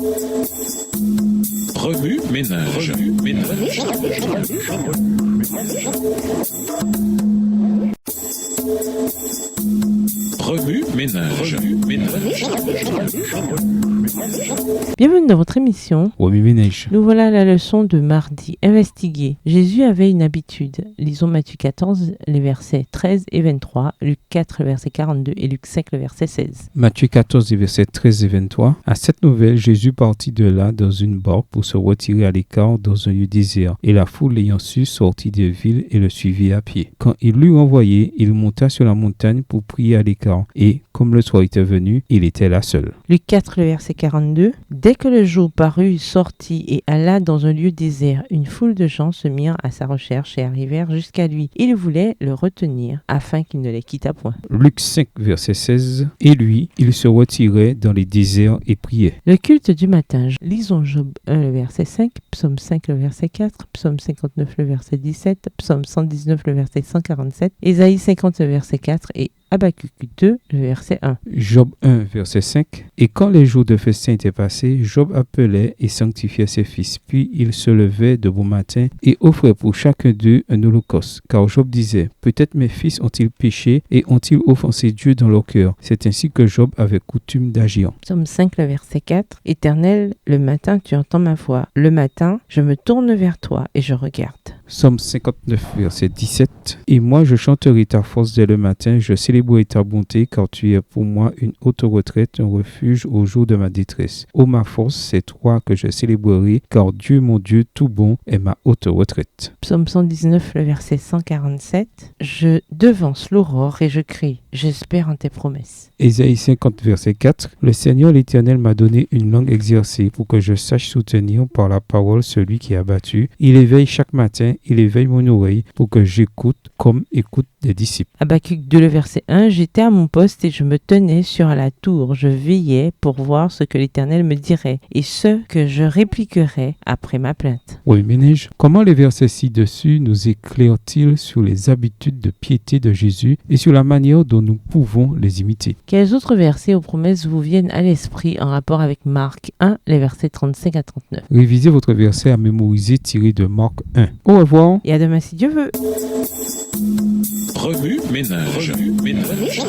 Remue ménage. Remue ménage. Bienvenue dans votre émission. Remue ménage. Nous voilà à la leçon de mardi. Investiguer. Jésus avait une habitude. Lisons Matthieu 14, les versets 13 et 23, Luc 4, le verset 42 et Luc 5, le verset 16. Matthieu 14, les versets 13 et 23. À cette nouvelle, Jésus partit de là dans une barque pour se retirer à l'écart dans un lieu désert. Et la foule l'ayant su sortit des villes et le suivit à pied. Quand il l'eut renvoyé, il monta sur la montagne pour prier à l'écart. Et, comme le soir était venu, il était là seul. Luc 4, le verset 42. Dès que le jour parut, il sortit et alla dans un lieu désert. Une foule de gens se mirent à sa recherche et arrivèrent jusqu'à lui. Ils voulaient le retenir afin qu'il ne les quittât point. Luc 5, verset 16. Et lui, il se retirait dans les déserts et priait. Le culte du matin. Lisons Job 1, le verset 5, Psaume 5, le verset 4, Psaume 59, le verset 17, Psaume 119, le verset 147, Ésaïe 50, le verset 4 et Habacuc 2, le verset 1. Job 1, verset 5. Et quand les jours de festin étaient passés, Job appelait et sanctifiait ses fils. Puis il se levait de bon matin et offrait pour chacun d'eux un holocauste. Car Job disait, peut-être mes fils ont-ils péché et ont-ils offensé Dieu dans leur cœur. C'est ainsi que Job avait coutume d'agir. Psaume 5, le verset 4. Éternel, le matin tu entends ma voix. Le matin, je me tourne vers toi et je regarde. Psaume 59, verset 17. Et moi je chanterai ta force dès le matin, je célébrerai ta bonté, car tu es pour moi une haute retraite, un refuge au jour de ma détresse. Ô ma force, c'est toi que je célébrerai, car Dieu mon Dieu tout bon est ma haute retraite. Psaume 119, le verset 147. Je devance l'aurore et je crie, j'espère en tes promesses. Ésaïe 50, verset 4. Le Seigneur l'Éternel m'a donné une langue exercée pour que je sache soutenir par la parole celui qui a battu. Il éveille chaque matin, il éveille mon oreille pour que j'écoute comme écoute des disciples. Habacuc 2, le verset 1. J'étais à mon poste et je me tenais sur la tour. Je veillais pour voir ce que l'Éternel me dirait et ce que je répliquerais après ma plainte. Oui, ménage. Comment les versets ci-dessus nous éclairent-ils sur les habitudes de piété de Jésus et sur la manière dont nous pouvons les imiter? Quels autres versets aux promesses vous viennent à l'esprit en rapport avec Marc 1, les versets 35 à 39? Révisez votre verset à mémoriser tiré de Marc 1. Au revoir. Et à demain si Dieu veut. Remue ménage. Remue ménage.